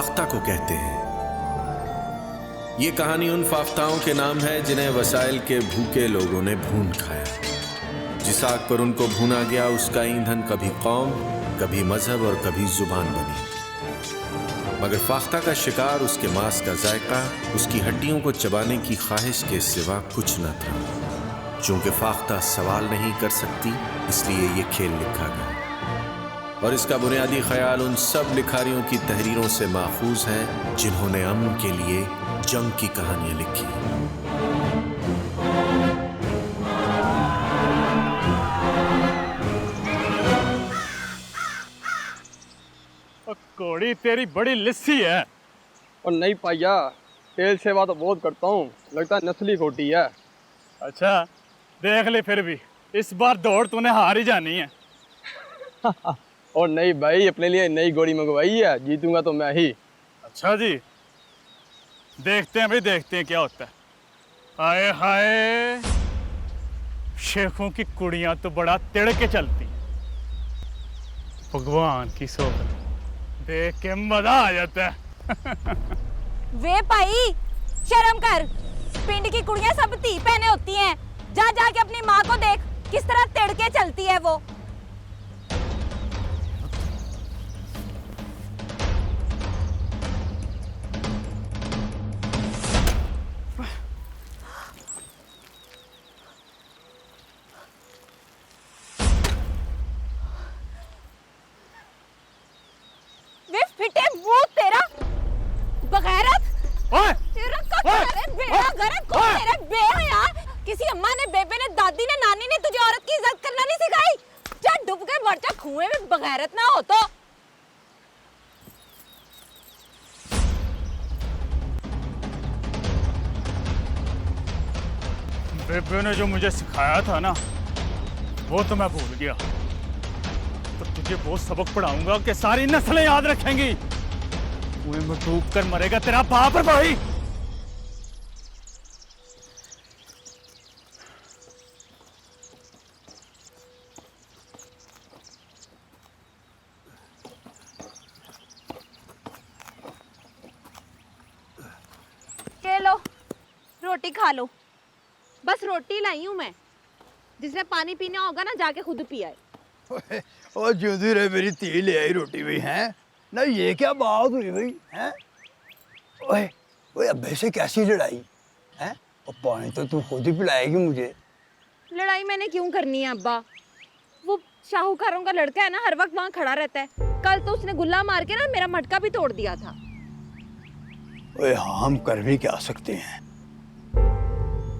फाख्ता को कहते हैं। ये कहानी उन फाख्ताओं के नाम है जिन्हें वसाइल के भूखे लोगों ने भून खाया। जिस आग पर उनको भूना गया उसका ईंधन कभी कौम, कभी मजहब और कभी जुबान बनी। मगर फाख्ता का शिकार, उसके मांस का जायका, उसकी हड्डियों को चबाने की ख्वाहिश के सिवा कुछ न था। चूंकि फाख्ता सवाल नहीं कर सकती, इसलिए ये खेल लिखा गया। और इसका बुनियादी ख्याल उन सब लिखारियों की तहरीरों से माखूज है जिन्होंने अमन के लिए जंग की कहानियां लिखी। कोड़ी तेरी बड़ी लिस्सी है। और नहीं पाया, तेल सेवा तो बहुत करता हूँ, लगता है नस्ली खोटी है। अच्छा देख ले, फिर भी इस बार दौड़ तूने हार ही जानी है। और नहीं भाई, अपने लिए नई घोड़ी मंगवाई है, जीतूंगा तो मैं ही। अच्छा जी, देखते हैं भाई, देखते हैं क्या होता है। हाय हाय, शेखों की कुड़ियां तो बड़ा तिड़ के चलती हैं। भगवान की सोबत देख के मजा आ जाता है। वे भाई शर्म कर, पिंड की कुड़ियां सब धी पहने होती हैं। जा जाके अपनी माँ को देख किस तरह तिड़ के चलती है वो। वे फिटे मुंह तेरा बगैरत। ओए! तेरा कब बेड़ा गरक को तेरे बेहया। किसी अम्मा ने, बेबे ने, दादी ने, नानी ने तुझे औरत की इज्जत करना नहीं सिखाई? जा डूब के मर जा कुएं में, बगैरत ना हो तो। बेबे ने जो मुझे सिखाया था ना, वो तो मैं भूल गया। तो तुझे वो सबक पढ़ाऊंगा कि सारी नस्लें याद रखेंगी। कुएं में डूब कर मरेगा तेरा बाप और भाई। ये लो, रोटी खा लो। बस रोटी लाई हूं मैं, जिसने पानी पीना होगा ना जाके खुद पिया है। और ज्योति रे मेरी ती ले आई रोटी भी हैं ना। ये क्या बात हुई भाई हैं? ओए ओए, अब्बे से कैसी लड़ाई हैं? और पानी तो तू खुद ही पिलाएगी मुझे। लड़ाई मैंने क्यों करनी है अब्बा? वो शाहूकारों का लड़का है ना, हर वक्त वहाँ खड़ा रहता है। कल तो उसने गुल्ला मार के ना मेरा मटका भी तोड़ दिया था। ओए हाँ, हम कर भी क्या सकते हैं?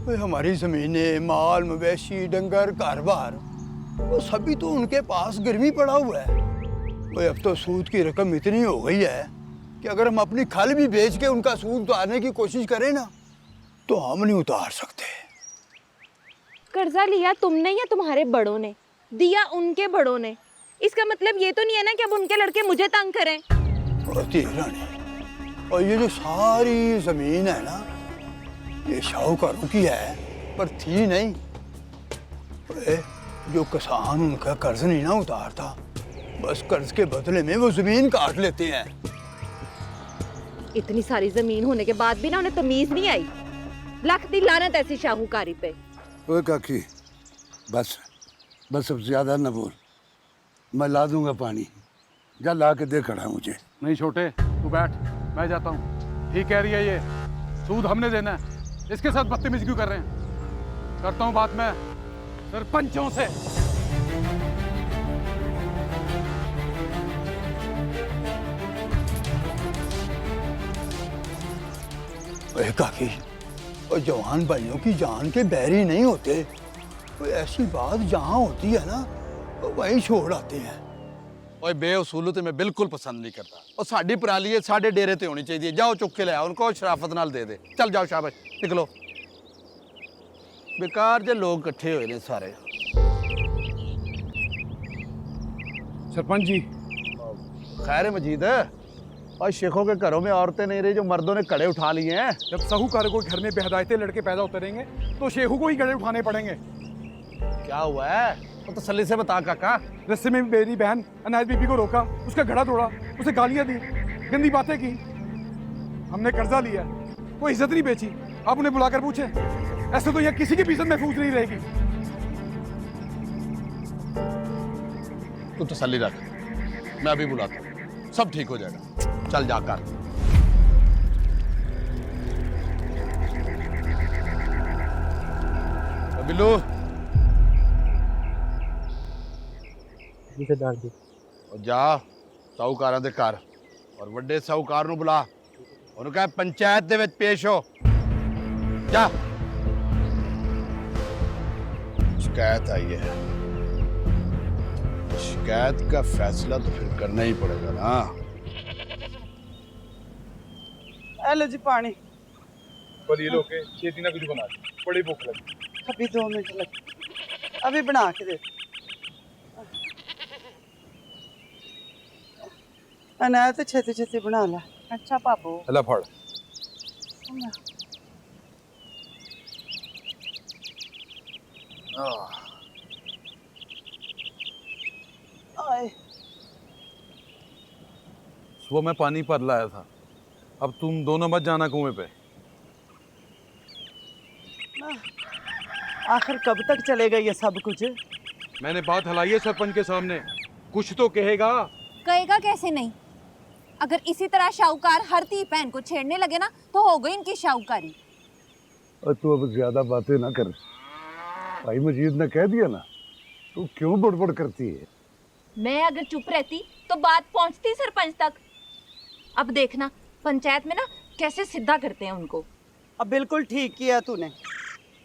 ओए हमारी जमीनें, माल मवेशी, डंगर, घर-बार, वो सभी तो उनके पास गिरवी पड़ा हुआ है। ओए अब तो सूद की रकम इतनी हो गई है कि अगर हम अपनी खल भी बेच के उनका सूद उतारने की कोशिश करें ना, तो हम नहीं उतार सकते। कर्जा लिया तुमने या तुम्हारे बड़ों ने? दिया उनके बड़ों ने। इसका मतलब ये तो नहीं है ना कि अब उनके लड़के मुझे तंग करें। और ये जो सारी जमीन है ना, ये शाहूकारों की है, पर थी नहीं। जो किसान उनका कर्ज नहीं ना उतारता, बस कर्ज के बदले में वो जमीन काट लेते हैं। इतनी सारी जमीन होने के बाद भी ना उन्हें तमीज नहीं आई। लख दी लानत ऐसी शाहूकारी पे। ओए काकी, बस बस अब ज्यादा न बोल, मैं ला दूंगा पानी। जा ला के दे खड़ा मुझे। नहीं छोटे, तू बैठ, मैं जाता हूँ। ठीक कह रही है ये, सूद हमने देना है, इसके साथ बदतमीजी क्यों कर रहे हैं? करता हूँ बात मैं सरपंचों से। ओए काकी, और जवान भाइयों की जान के बैरी नहीं होते। कोई ऐसी बात जहाँ होती है ना, तो वहीं छोड़ आते हैं। ओए बेउसूलू ते मैं बिल्कुल पसंद नहीं करता। और साडी पराली है, साडे डेरे ते होनी चाहिए। जाओ चुक के ले आओ उनको, शराफत नाल दे दे। चल जाओ, शाबाश, निकलो। बेकार जे लोग इकट्ठे हुए ने सारे। सरपंच जी, खैर है मजीद, और शेखों के घरों में औरतें नहीं रही जो मर्दों ने कड़े उठा लिए हैं। जब साहूकार को घर में बेहदायते लड़के पैदा होते रहेंगे तो शेखू को ही गड़े उठाने पड़ेंगे। क्या हुआ है? तो तसल्ली से बता काका। रस्ते में मेरी बहन अनाज बीबी को रोका, उसका घड़ा तोड़ा, उसे गालियां दी, गंदी बातें की। हमने कर्जा लिया है, कोई इज्जत नहीं बेची। आप उन्हें बुलाकर पूछे, ऐसे तो यहाँ किसी की भी इज्जत महफूज नहीं रहेगी। तू तसल्ली रख, मैं अभी बुलाता हूँ, सब ठीक हो जाएगा। चल जाकर। बिल्लू और जा साहूकारां दे घर और ਵੱਡੇ साहूकार ਨੂੰ बुला, ਉਹਨੂੰ ਕਹੇ ਪੰਚਾਇਤ ਦੇ ਵਿੱਚ ਪੇਸ਼ ਹੋ। जा। शिकायत आई है, शिकायत का फैसला तो फिर करना ही पड़ेगा ना। हेलो जी पानी। पर ये लोग खेती ना कुछ बना, बड़ी भूख लगी। अभी 2 मिनट लगे, अभी बना के दे। अनाया तो छेती छेती बना ला। अच्छा पापू। अल्लाह फड़। आए। सुबह मैं पानी पर लाया था, अब तुम दोनों मत जाना कुएं पे। आखिर कब तक चलेगा ये सब कुछ? मैंने बात हलाई है सरपंच के सामने, कुछ तो कहेगा। कहेगा कैसे नहीं? अगर इसी तरह शाहूकार हर धी बहन को छेड़ने लगे ना तो हो गई इनकी शाहूकारी। और तू अब ज्यादा बातें ना कर, भाई मजीद ने कह दिया ना, तू क्यों बड़बड़ करती है? मैं अगर चुप रहती तो बात पहुंचती सरपंच तक। अब देखना पंचायत में ना कैसे सीधा करते हैं उनको। अब बिल्कुल ठीक किया तूने।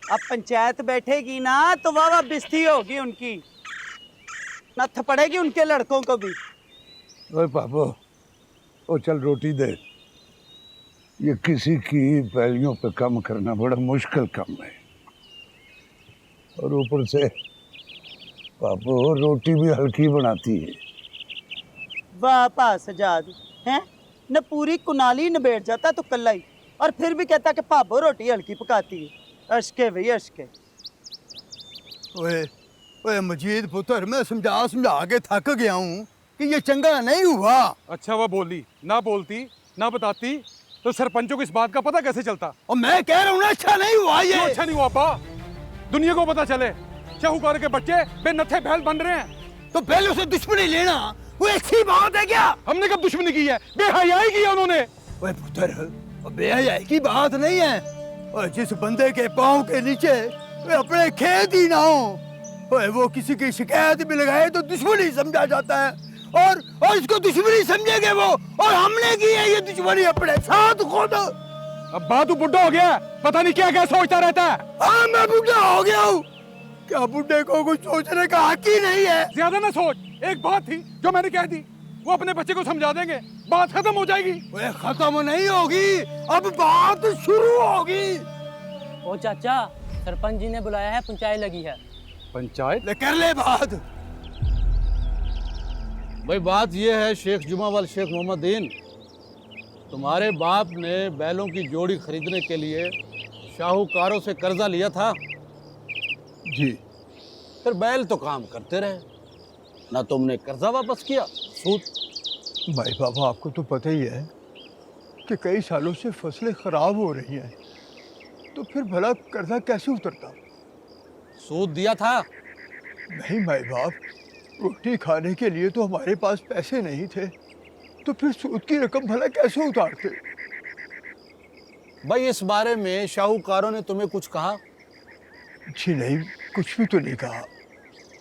अब पंचायत बैठेगी ना तो वाह बिस्ती होगी उनकी, नत्थ पड़ेगी उनके लड़कों को भी। ओए पापो, ओ चल रोटी दे। ये किसी की पैलियों पे काम करना बड़ा मुश्किल काम है, और ऊपर से पापो रोटी भी हल्की बनाती है। वाह पा सजाद हैं, न पूरी कुनाली न बैठ जाता तो कल्ला ही, और फिर भी कहता कि भाभो रोटी हल्की पकाती है। अशके भई अशके। ओए ओए मजीद पुत्र, मैं समझा समझा के थक गया हूँ कि ये चंगा नहीं हुआ। अच्छा वह बोली, ना बोलती ना बताती तो सरपंचों को इस बात का पता कैसे चलता? और मैं कह रहा हूँ ना, अच्छा नहीं हुआ ये। क्यों अच्छा नहीं हुआ अब्बा? दुनिया को पता चले शाहूकार के बच्चे बेनत्थे बैल बन रहे हैं। तो पहले उसे दुश्मनी लेना वो अच्छी बात है क्या? हमने कब दुश्मनी की है? बेहयाई की है उन्होंने। ओए पुत्र, बेहयाई की बात नहीं है। और जिस बंदे के पाँव के नीचे अपने खेत ही ना हो, ओए वो किसी की शिकायत भी लगाए तो दुश्मनी समझा जाता है, और इसको दुश्मनी समझेंगे वो, और हमने की है ये दुश्मनी अपने साथ खुद। अब्बा तू बुढ़ा हो गया, पता नहीं क्या क्या सोचता रहता है। हाँ मैं बुढ़ा हो गया हूँ, क्या बुढ़े को कुछ सोचने का हक ही नहीं है? ज्यादा ना सोच, एक बात थी जो मैंने कह दी, वो अपने बच्चे को समझा देंगे, बात खत्म हो जाएगी। ओए खत्म नहीं होगी, अब बात शुरू होगी। ओ चाचा, सरपंच जी ने बुलाया है, पंचायत लगी है। पंचायत? ले कर ले बात। भाई बात यह है शेख जुमावाल शेख मोहम्मदीन, तुम्हारे बाप ने बैलों की जोड़ी खरीदने के लिए शाहूकारों से कर्जा लिया था। जी। फिर बैल तो काम करते रहे, ना तुमने कर्जा वापस किया, सूद। भाई बाबा आपको तो पता ही है कि कई सालों से फसलें खराब हो रही हैं, तो फिर भला कर्जा कैसे उतरता? सूद दिया था। नहीं भाई बाप, रोटी खाने के लिए तो हमारे पास पैसे नहीं थे, तो फिर सूद की रकम भला कैसे उतारते? भाई इस बारे में शाहूकारों ने तुम्हें कुछ कहा? जी नहीं, कुछ भी तो नहीं कहा।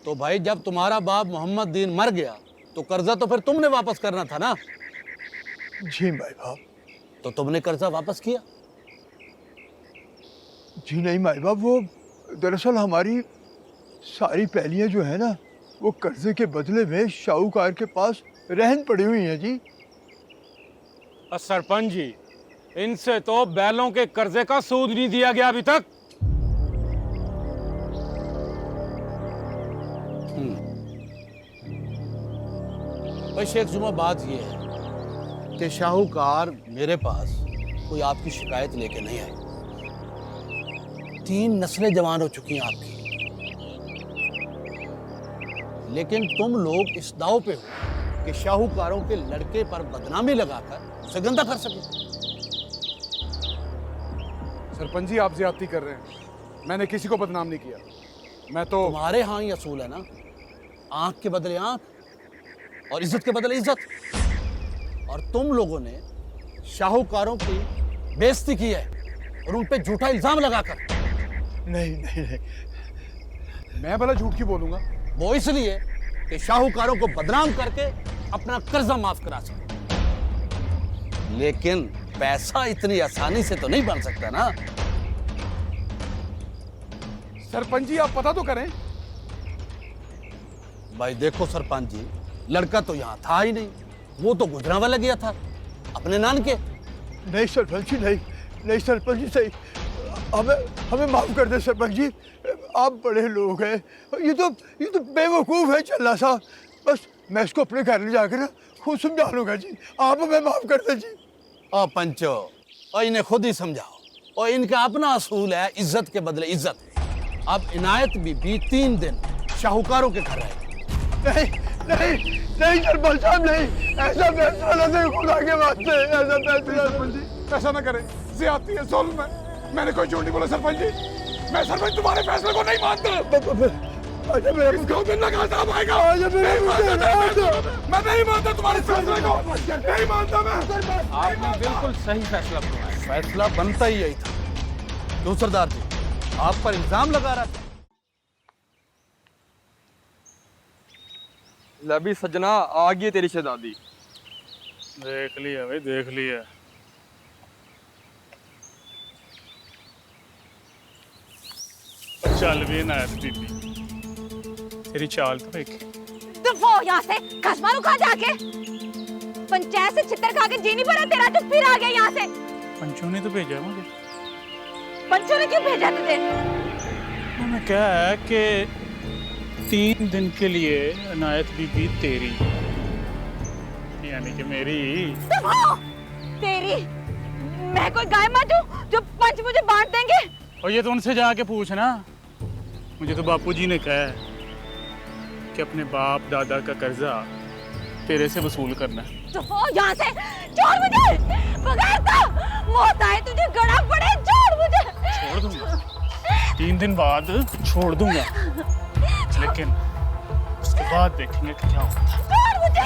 तो भाई जब तुम्हारा बाप मोहम्मद दीन मर गया तो कर्जा तो फिर तुमने वापस करना था ना? जी भाई बाप। तो तुमने कर्जा वापस किया? जी नहीं भाई बाप, वो दरअसल हमारी सारी पैलियां जो है ना, वो कर्जे के बदले में शाहूकार के पास रहन पड़ी हुई हैं जी। सरपंच जी, इनसे तो बैलों के कर्जे का सूद नहीं दिया गया अभी तक। भाई शेख जुमा बात ये है कि शाहूकार मेरे पास कोई आपकी शिकायत लेके नहीं आए। 3 नस्लें जवान हो चुकी हैं आपकी, लेकिन तुम लोग इस दाव पे हो कि शाहूकारों के लड़के पर बदनामी लगाकर उसे गंदा कर सके। सरपंच जी, आप ज्यादती कर रहे हैं। मैंने किसी को बदनाम नहीं किया। मैं तो तुम्हारे यहाँ ही असूल है ना, आंख के बदले आंख और इज्जत के बदले इज्जत। और तुम लोगों ने शाहूकारों की बेइज्जती की है और उन पे झूठा इल्जाम लगाकर। नहीं नहीं नहीं, मैं भला झूठ क्यों बोलूंगा? वो इसलिए कि शाहूकारों को बदनाम करके अपना कर्जा माफ करा सके। लेकिन पैसा इतनी आसानी से तो नहीं बन सकता ना। सरपंच जी, आप पता तो करें। भाई देखो सरपंच जी, लड़का तो यहाँ था ही नहीं, वो तो गुजरांवाला गया था अपने नान के। नहीं सरपंच जी, नहीं नहीं सरपंच जी, सही हमें हमें माफ कर दे सरपंच जी। आप बड़े लोग हैं, ये तो बेवकूफ़ है चल्ला सा। बस मैं इसको अपने घर ले जाकर ना खुद समझा लूंगा जी। आप हमें माफ कर दे जी। ओ पंचो, और इन्हें खुद ही समझाओ। और इनका अपना असूल है इज्जत के बदले इज्जत। अब इनायत बीबी 3 दिन शाहूकारों के घर रहेगी। नहीं नहीं नहीं सरपंच साहब, नहीं, ऐसा फैसला नहीं, खुदा के वास्ते ऐसा फैसला। सरपंच जी, ऐसा ना करें, ज्यादती है, जुल्म है। मैंने कोई झूठ नहीं बोला सरपंच जी। मैं सरपंच तुम्हारे फैसले को नहीं मानता। अच्छा मेरा इसका दिन लगा साहब आएगा। मैं नहीं मानता तुम्हारे फैसले को, नहीं मानता मैं। आपने बिल्कुल सही फैसला किया। फैसला बनता ही यही था। क्यों सरदार जी, आप पर इल्जाम लगा रहा था। लबी सजना, आ गई तेरी शहजादी। देख लिया भाई, देख लिया। चल भी इनायत बीबी, तेरी चाल तो एक। दफा हो यहाँ से, खसमारू खा जाके। पंचायत से छितर खा के जी नहीं भरा तेरा, जो फिर आ गया यहाँ से। पंचू ने तो भेजा मुझे। पंचू ने क्यों भेजा तुझे? उन्होंने कहा है कि 3 दिन के लिए इनायत बीबी तेरी, यानी कि मेरी। दफा हो, तेरी। मैं कोई गाय माँ हूँ जो पंच मुझे बांट देंगे? और ये तो उनसे जाके पूछना। मुझे तो बापूजी ने कहा है कि अपने बाप दादा का कर्जा तेरे से वसूल करना है। तो यहाँ से छोड़ मुझे, बगैर तो मौत आए तुझे गड़ा पड़े। छोड़ मुझे। छोड़ दूंगा, 3 दिन बाद छोड़ दूंगा, लेकिन उसके बाद देखेंगे कि क्या होता है। छोड़ मुझे।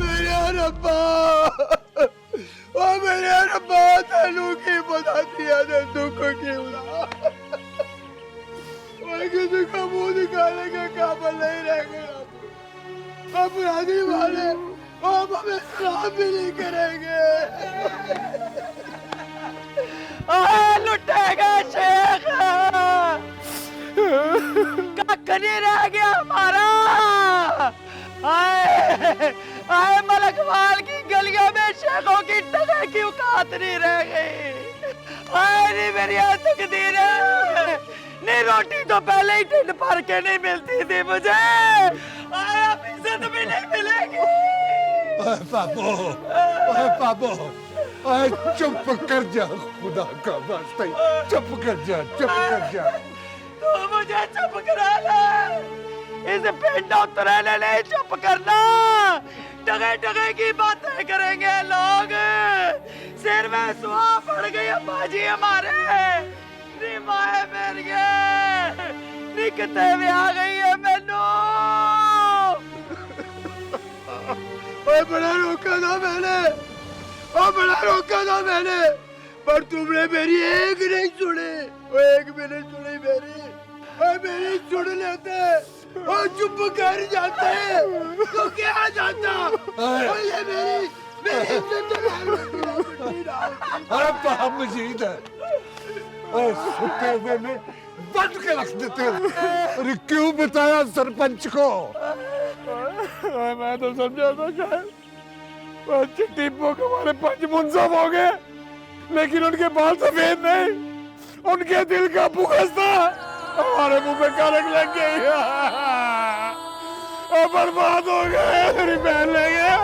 मेरे रब्बा, ओ मेरे रब्बा, तेनू की बता दिया ने दुख क्यों ना। किसी का मुंह दिखाने का काबिल नहीं रह गया। अपराधी वाले अब हमें सलाम भी नहीं करेंगे। लुटेगा शेख, कख नहीं रह गया हमारा। आए आए मलकवाल की गलियों में शेखों की टगे की औकात नहीं रह गई। आए नहीं मेरी तकदीर है, नहीं रोटी तो पहले ही ढिंड भर के नहीं मिलती थी मुझे। आए अब इज्जत भी नहीं मिलेगी। ओए पापो, ओए चुप कर जा, खुदा का वास्ता, चुप कर जा, चुप कर जा। तू मुझे चुप करा ले, इस पिंड उतरने नहीं चुप करना। टगे टगे की बातें करेंगे लोग, सिर में सुहा पड़ गई अम्मा जी हमारे। नी माए मेरी नी किते भी आ गई है मैनू। बड़ा रोका था मैंने, बड़ा रोका था मैंने, पर तुमने मेरी एक नहीं सुनी। एक भी नहीं सुनी मेरी सुन लेते और चुप कर जाते तो क्या जाता। ये मेरी अरे बाप मजीद है, और सुते हुए में बंद के रख देते हो। अरे क्यों बताया सरपंच को? मैं तो समझा था शायद चिट्ठी पोक हमारे 5 मुंसफ हो गए, लेकिन उनके बाल सफेद नहीं, उनके दिल का बुगस था। हमारे मुंह पे कलंक लग गई और बर्बाद हो गए। मेरी बहन ले गए।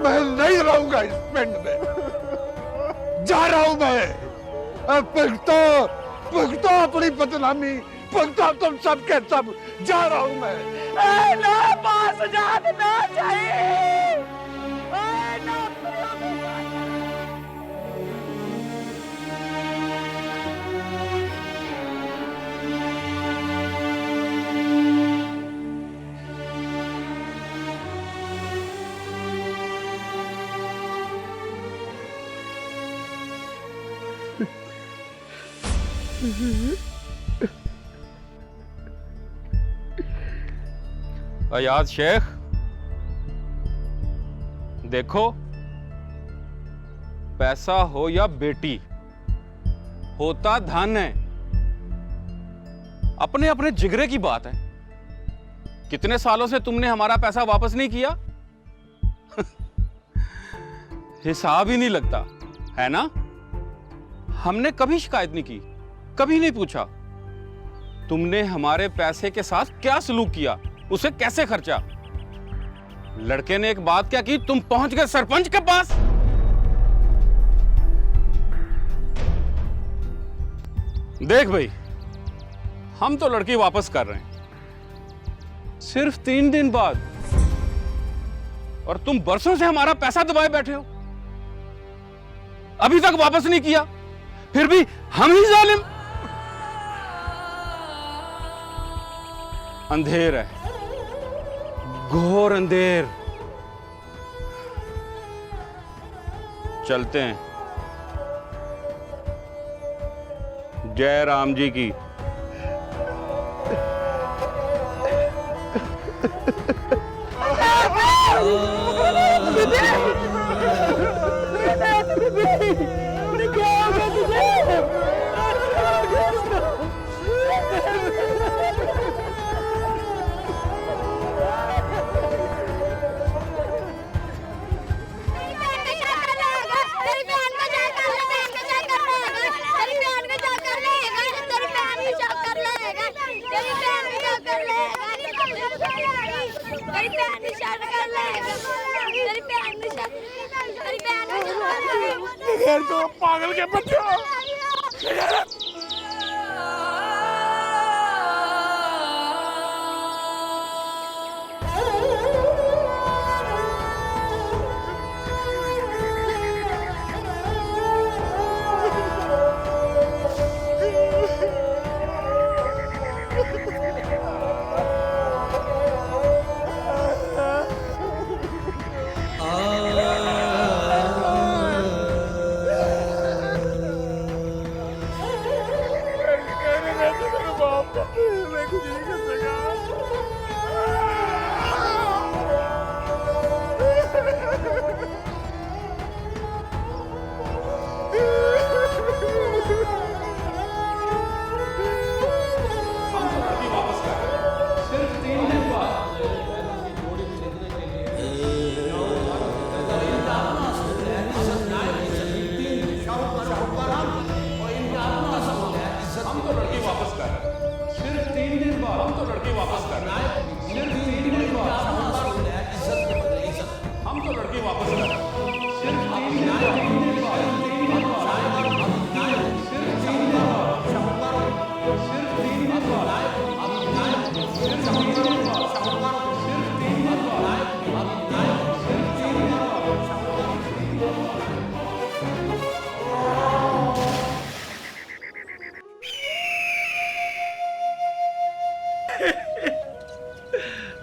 मैं नहीं रहूंगा इस पिंड में, जा रहा हूं मैं। पुख्तो अपनी बदनामी भुगता तुम सब के सब। जा रहा हूं मैं। ए, ना पास जात ना चाहिए। ए, ना अयाज शेख, देखो, पैसा हो या बेटी, होता धन है। अपने अपने जिगरे की बात है। कितने सालों से तुमने हमारा पैसा वापस नहीं किया? हिसाब ही नहीं लगता है ना। हमने कभी शिकायत नहीं की, कभी नहीं पूछा तुमने हमारे पैसे के साथ क्या सलूक किया, उसे कैसे खर्चा। लड़के ने एक बात क्या की, तुम पहुंच गए सरपंच के पास। देख भाई, हम तो लड़की वापस कर रहे हैं सिर्फ 3 दिन बाद, और तुम बरसों से हमारा पैसा दबाए बैठे हो, अभी तक वापस नहीं किया। फिर भी हम ही जालिम। अंधेर है, घोर अंधेर। चलते हैं। जय राम जी की। तो पागल के बच्चे।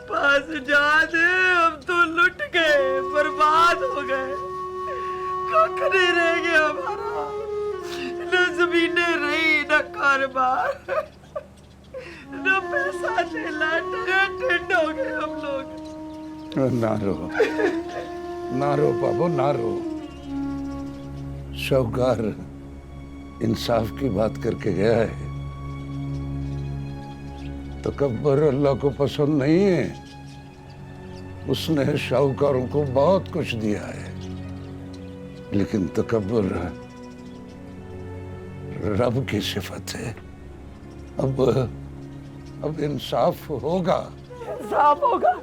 पास जान, हम तो लुट गए, बर्बाद हो गए, कख नहीं रह गया हमारा। न जमीनें रही, न कारोबार, न पैसा चला, टिंड हो गए हम लोग। ना रो बाबू, ना रो। शौकार इंसाफ की बात करके गया है। तकब्बर अल्लाह को पसंद नहीं है। उसने शाहूकारों को बहुत कुछ दिया है, लेकिन तकब्बर रब की सिफत है। अब इंसाफ होगा। इंसाफ होगा?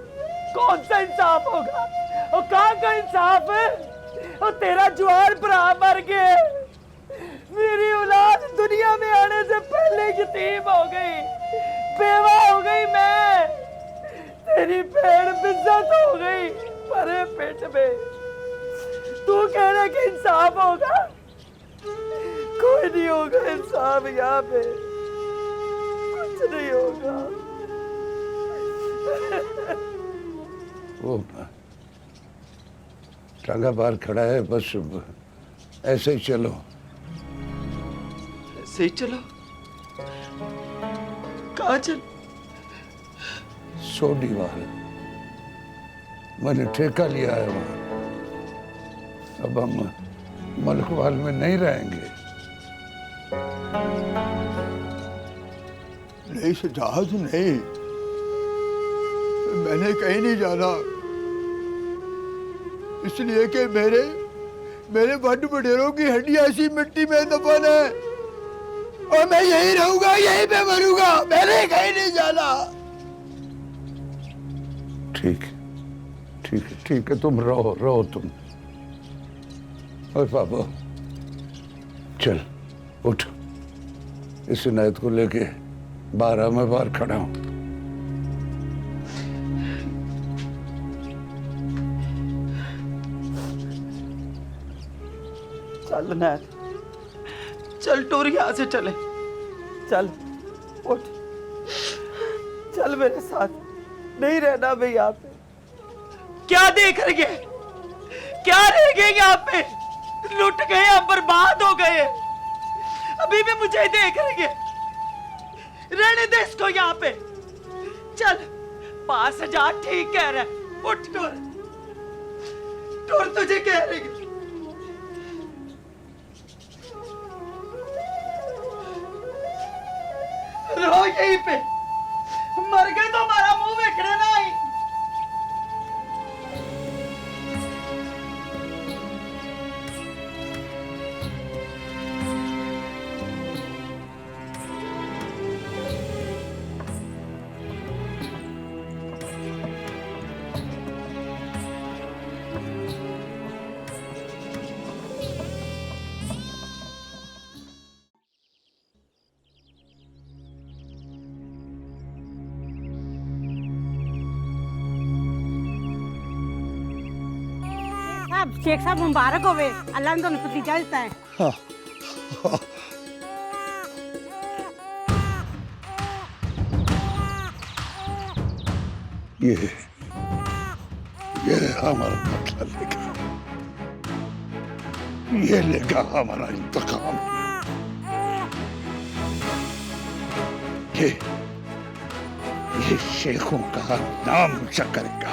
कौन सा इंसाफ होगा? और कहाँ का इंसाफ है? और तेरा जुआर भरा मर गए, मेरी औलाद दुनिया में आने से पहले यतीम हो गई, बेवा हो गई। मैं तेरी भेड़ बिज्जत हो गई परे पेट में। तू कह रहा कि इंसाफ होगा? कोई नहीं होगा इंसाफ यहाँ पे, कुछ नहीं होगा। वो टांगा बाहर खड़ा है, बस ऐसे ही चलो। ऐसे ही चलो? कहाँ चल? सोडीवाल, मैंने ठेका लिया है वहां। अब हम मलकवाल में नहीं रहेंगे। नहीं सजाद, नहीं, मैंने कहीं नहीं जाना, इसलिए कि मेरे बड़ बडेरों की हड्डियां ऐसी मिट्टी में दफन है और मैं यहीं रहूंगा, यहीं पे मरूंगा, मैंने कहीं नहीं जाना। ठीक है, तुम रहो तुम। और बाबू चल उठ, इस इनायत को लेके मैं बाहर खड़ा हूं। चल नैत, चल टूर यहाँ से चले, चल उठ, चल मेरे साथ, नहीं रहना मैं यहाँ पे। क्या देख रहे, क्या रह गए यहाँ पे? लुट गए, अब बर्बाद हो गए, अभी भी मुझे देख रहे। रहने दे इसको यहाँ पे, चल पास जा, ठीक कह रहा है। उठ टूर तुझे कह रही। रहो यहीं पे, मर गए तो हमारा मुंह देखने ना आई। शेख साहब मुबारक होवे, अल्लाह ने तुम भतीजा दिता है। ये हमारा बदला लेगा, ये लेगा हमारा इंतकाम। ये शेखों का नाम ऊंचा करेगा।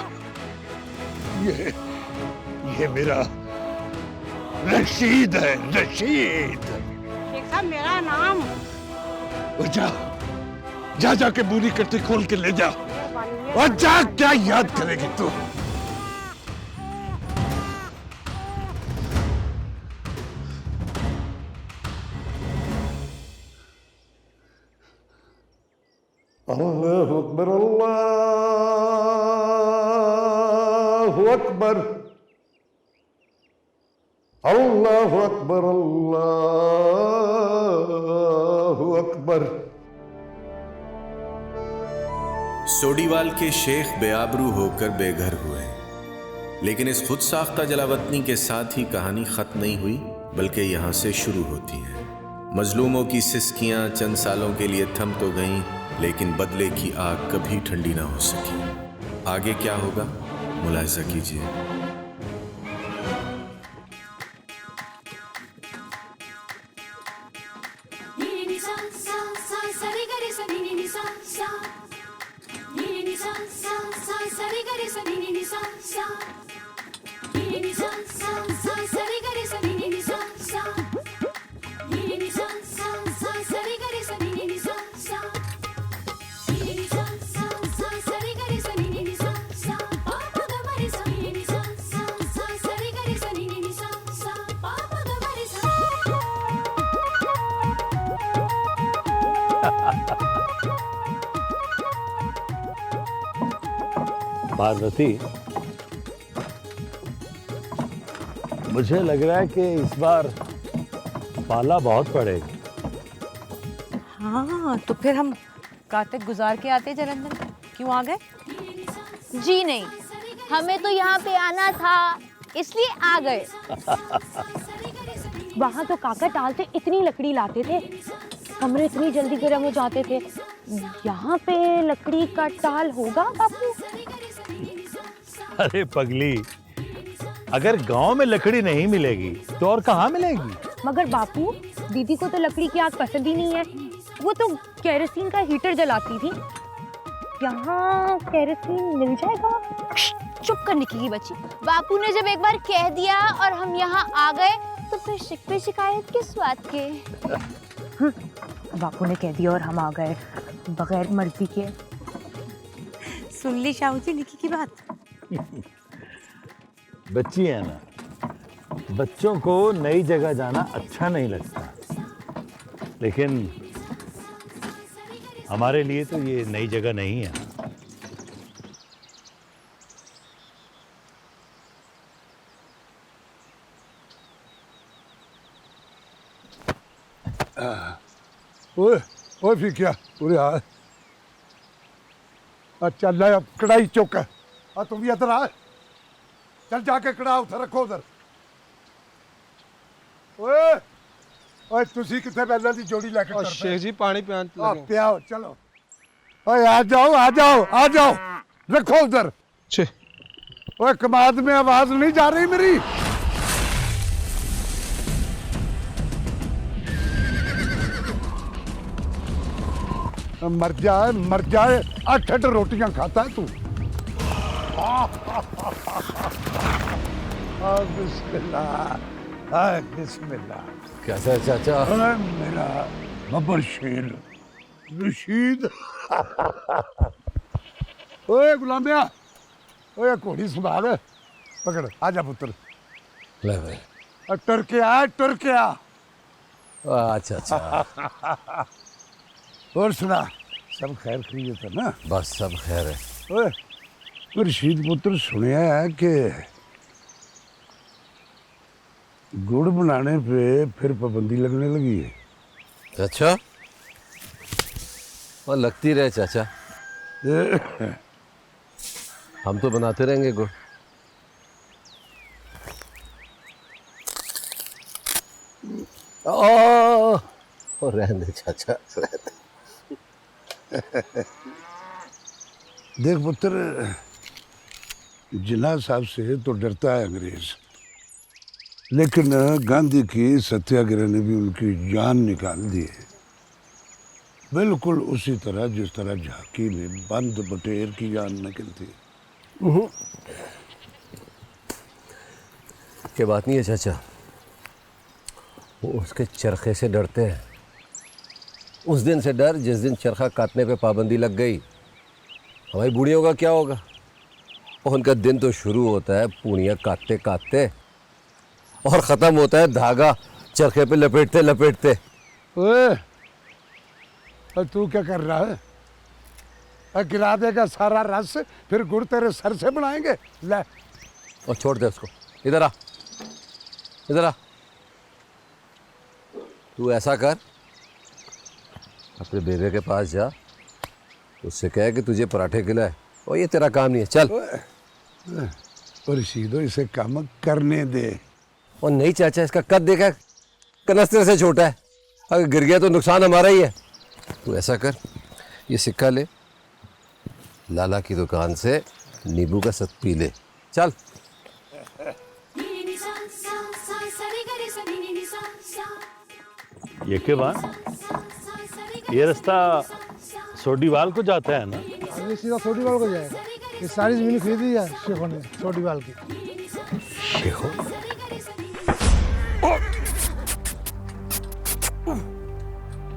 ये मेरा रशीद है, रशीद। शेख साहब मेरा नाम। जाके पूरी कट्टी खोल के ले जा, और जा, क्या याद करेगी तू? अल्लाहु अकबर, अल्लाहु अकबर, अल्लाहु अकबर, अल्लाहु अकबर। सोडीवाल के शेख बेआबरू होकर बेघर हुए, लेकिन इस खुद साख्ता जलावतनी के साथ ही कहानी खत्म नहीं हुई, बल्कि यहाँ से शुरू होती है। मजलूमों की सिसकियाँ चंद सालों के लिए थम तो गईं, लेकिन बदले की आग कभी ठंडी ना हो सकी। आगे क्या होगा, मुलाहिजा कीजिए। पार्वती, मुझे लग रहा है कि इस बार पाला बहुत पड़ेगा। हाँ तो फिर हम कार्तिक गुजार के आते जलंधर, क्यों आ गए? जी नहीं, हमें तो यहाँ पे आना था इसलिए आ गए। वहाँ तो काका टाल से इतनी लकड़ी लाते थे, कमरे इतनी जल्दी गर्म हो जाते थे। यहाँ पे लकड़ी का टाल होगा बापू? अरे पगली, अगर गांव में लकड़ी नहीं मिलेगी तो और कहाँ मिलेगी? मगर बापू, दीदी को तो लकड़ी की आग पसंद ही नहीं है, वो तो केरोसिन का हीटर जलाती थी। यहाँ केरोसिन मिल जाएगा? चुप करने की बच्ची, बापू ने जब एक बार कह दिया और हम यहाँ आ गए तो फिर शिकवे शिकायत किस बात के? बापू ने कह दिया और हम आ गए बगैर मर्जी के। सुन ली शाहू जी निकी की बात? बच्ची है ना, बच्चों को नई जगह जाना अच्छा नहीं लगता, लेकिन हमारे लिए तो ये नई जगह नहीं है। ओए ओए फिर क्या पूरे हाल। अच्छा ले अब कढ़ाई चुक, तुम भी इधर आ, चल जाके कढ़ा उधर रखो उधर। ओए ओए तुसी कितने बैलों की जोड़ी लेके और शेख जी पानी पियाओ, चलो। ओए आ जाओ आ जाओ आ जाओ, रखो उधर। ओए कमाद में आवाज नहीं जा रही मेरी? मर जाए 8 रोटियां खाता है तू। बिस्मिल्लाह। कैसा है चाचा? मेरा बब्बर शेर रशीद। ओए गुलामिया, ओए घोड़ी संभाल, पकड़, आजा पुत्र। ले भाई। टुर के आ। अच्छा अच्छा। और सुना, सब खैर खरीद है ना? बस सब खैर है। ओए रशीद पुत्र, सुनया है कि गुड़ बनाने पे फिर पाबंदी लगने लगी है। अच्छा, और लगती रहे चाचा, हम तो बनाते रहेंगे गुड़। और रहने दे चाचा, रहने। देख पुत्र, जिन्ना साहब से तो डरता है अंग्रेज, लेकिन गांधी की सत्याग्रह ने भी उनकी जान निकाल दी है, बिल्कुल उसी तरह जिस तरह झांकी में बंद बटेर की जान निकलती है। क्या बात नहीं है चाचा, वो उसके चरखे से डरते हैं। उस दिन से डर जिस दिन चरखा काटने पे पाबंदी लग गई। हमारी बूढ़ियों का क्या होगा? और उनका दिन तो शुरू होता है पूड़ियाँ काटते काटते और ख़त्म होता है धागा चरखे पे लपेटते लपेटते। ओए, तू क्या कर रहा है? गिरा देगा सारा रस, फिर गुड़ तेरे सर से बनाएंगे। ले और छोड़ दे उसको। इधर आ, इधर आ। तू ऐसा कर, अपने बेबे के पास जा, उससे कह कि तुझे पराठे खिलाए, और ये तेरा काम नहीं है। चल। और रशीदो, इसे काम करने दे। और नहीं चाचा, इसका कद देखा, कनस्तर से छोटा है, अगर गिर गया तो नुकसान हमारा ही है। तू ऐसा कर, ये सिक्का ले, लाला की दुकान से नींबू का सत पी ले। चल। ये के बाद ये रास्ता सोडीवाल को जाता है ना? आगे सीधा सोडीवाल को जाएगा। ये सारी जमीन खरीदी है शेखों ने, सोडीवाल की। शेखों?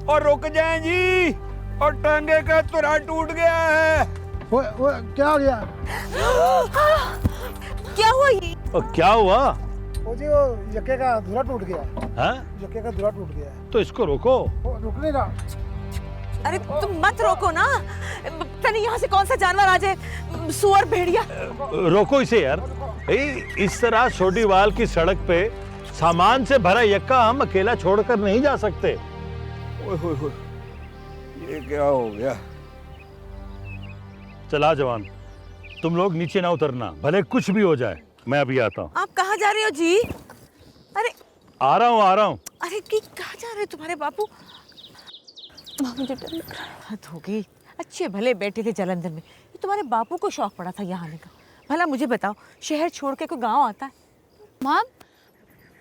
और रुक जाएं जी, और टांगे का तुरा टूट गया है। वो क्या हो गया? क्या हुआ ये? और क्या हुआ? वो जी, वो यक्के का धुरा टूट गया। हाँ? यक्के का धुरा टूट गया। तो इसको रोको। वो रुक नहीं रहा। अरे तुम मत रोको ना, पता नहीं यहाँ से कौन सा जानवर आ जाए, सुअर, भेड़िया। रोको इसे यार। इस तरह सोडीवाल की सड़क पे सामान से भरा यक्का हम अकेला छोड़कर नहीं जा सकते। ओए होए होए, ये क्या हो गया? चला जवान, तुम लोग नीचे ना उतरना, भले कुछ भी हो जाए। मैं अभी आता हूँ। आप कहाँ जा रहे हो जी? अरे आ रहा हूँ। अरे की कहाँ जा रहे हो तुम्हारे बापू? मुझे डर लग रहा है। हद हो गई, अच्छे भले बैठे थे जालंधर में, ये तुम्हारे बापू को शौक पड़ा था यहाँ आने का। भला मुझे बताओ, शहर छोड़ के कोई गांव आता है? माँ,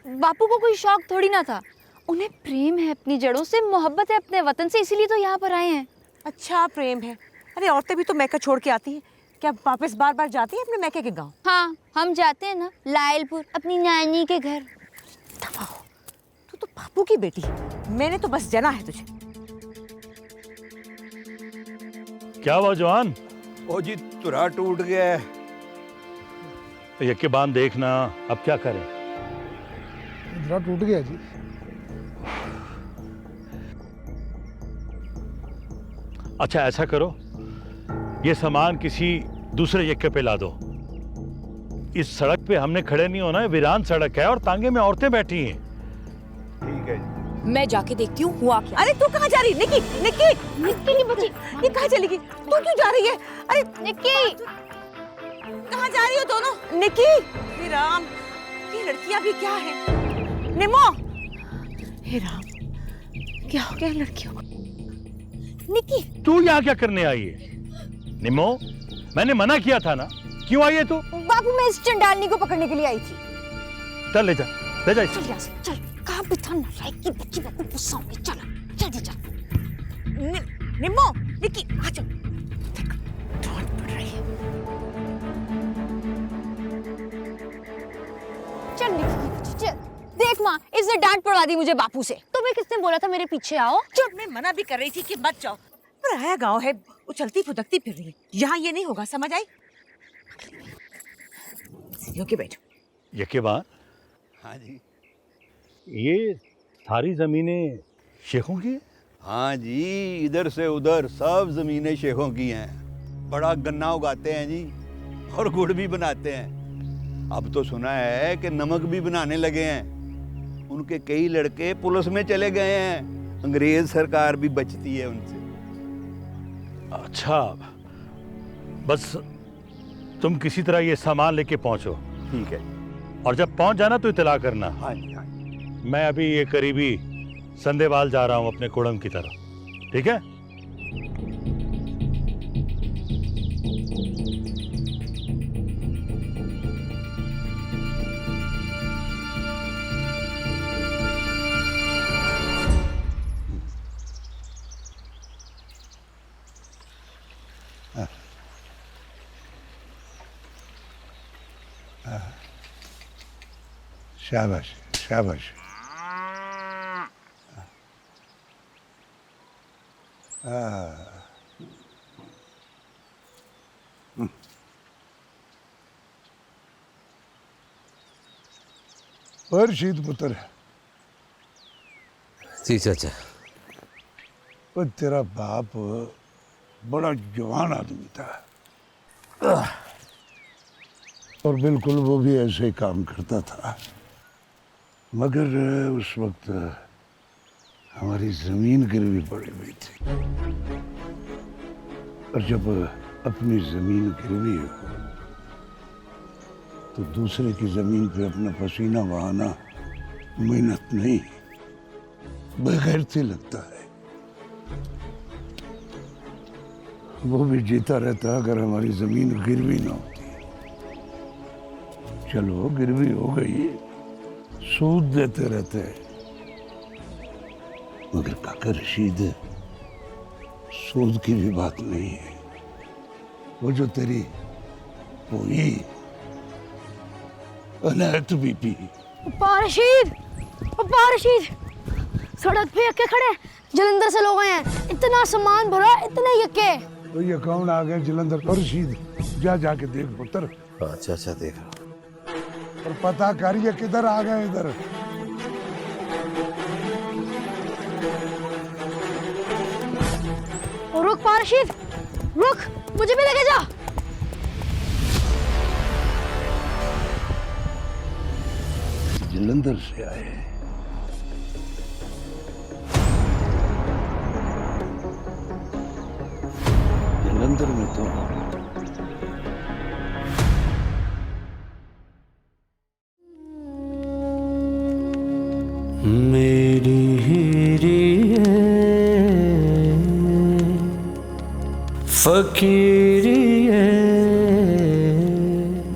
बापू को कोई शौक थोड़ी ना था, उन्हें प्रेम है अपनी जड़ों से, मोहब्बत है अपने वतन से, इसीलिए तो यहाँ पर आए हैं। अच्छा प्रेम है। अरे औरतें भी तो मैका छोड़ के आती हैं, क्या वापस बार बार जाती हैं अपने मैके के गांव? हाँ, हम जाते हैं ना लायलपुर, अपनी नानी के घर। तू तो बापू की बेटी, मैंने तो बस जना है तुझे। क्या हुआ जवान? ओ जी, तुरा टूट गया है। यक्के बांध देखना, अब क्या करें? धुरा टूट गया जी। अच्छा ऐसा करो, ये सामान किसी दूसरे यक्के पे ला दो। इस सड़क पे हमने खड़े नहीं होना है, वीरान सड़क है और तांगे में औरतें बैठी हैं। ठीक है जी। मैं जाके देखती हूँ हुआ क्या। अरे तू कहाँ जा रही? निक्की निक्की निक्की नहीं बची, ये कहाँ चली गई? तू क्यों जा रही है? अरे निक्की, कहाँ जा रही हो दोनों? निक्की, हे राम, ये लड़कियाँ भी क्या है? निमो, हे राम, क्या हो गया लड़कियों को? निक्की, तू यहाँ क्या करने आई है? निमो, मैंने मना किया था ना, क्यों आई है तू? बापू, मैं इस चंडालनी को पकड़ने के लिए आई थी। चल ले जा इसे। चल यहाँ से, चल। कहाँ पे था नालायक की बच्ची, बापू गुस्सा होंगे। चल जल्दी चल। निम्मो, निक्की आ जाओ। देखो, डांट पड़ रही है। चल निक्की, चल। देख माँ, इसने डांट पड़वा दी मुझे बापू से। तुम्हें किसने बोला था मेरे पीछे आओ? चुप, मैं मना भी कर रही थी कि मत जाओ। पराया गांव है, उछलती फुदकती फिर रही है। यहाँ ये नहीं होगा, समझ आई? सीढ़ियों के बैठो। यक्के बांध। हाँ जी। ये सारी जमीनें शेखों की? हाँ जी, इधर से उधर सब जमीनें शेखों की हैं। बड़ा गन्ना उगाते हैं जी, और गुड़ भी बनाते हैं। अब तो सुना है कि नमक भी बनाने लगे हैं। उनके कई लड़के पुलिस में चले गए हैं, अंग्रेज सरकार भी बचती है उनसे। अच्छा, बस तुम किसी तरह ये सामान लेके पहुंचो। ठीक है। और जब पहुंच जाना तो इत्तला करना। हाँ जी, हाँ जी। मैं अभी ये करीबी संदेवाल जा रहा हूं अपने कुड़म की तरफ, ठीक है? शाबाश शाबाश। शीत पुत्र, जी चाचा। वो तेरा बाप बड़ा जवान आदमी था, और बिल्कुल वो भी ऐसे ही काम करता था। मगर उस वक्त हमारी जमीन गिरवी पड़ी हुई थी, और जब अपनी जमीन गिरवी हो तो दूसरे की जमीन पे अपना पसीना बहाना मेहनत नहीं, बेगैरती लगता है। वो भी जीता रहता अगर हमारी जमीन गिरवी ना होती। चलो गिरवी हो गई, सूद देते रहते, मगर काका रशीद, सूद की भी बात नहीं है। वो जो तेरी पोई अनायत बीबी, रशीद, रशीद, सड़क पे यक्के खड़े, जलंधर से लोग आए हैं, इतना सामान भरा, इतने यक्के। तो ये कौन आ गए जलंधर? और रशीद, जा जाके देख पुत्र। अच्छा अच्छा, देख रहा हूँ। और पता करिए किधर आ गए इधर। रुक पारशीद, रुक, मुझे भी लेके जा। जलंधर से आए हैं। जलंधर में तो मेरी हीरी फकीरी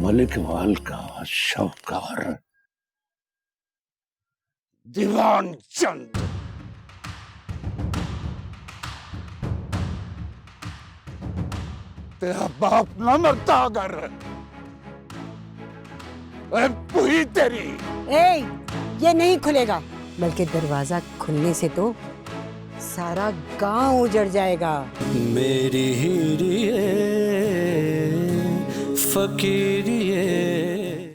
मलिक वाल का शाहूकार दीवान चंद। तेरा बाप न मरता अगर पूरी तेरी। ए, ये नहीं खुलेगा, बल्कि दरवाजा खुलने से तो सारा गांव उजड़ जाएगा। मेरी हीरी फकीरी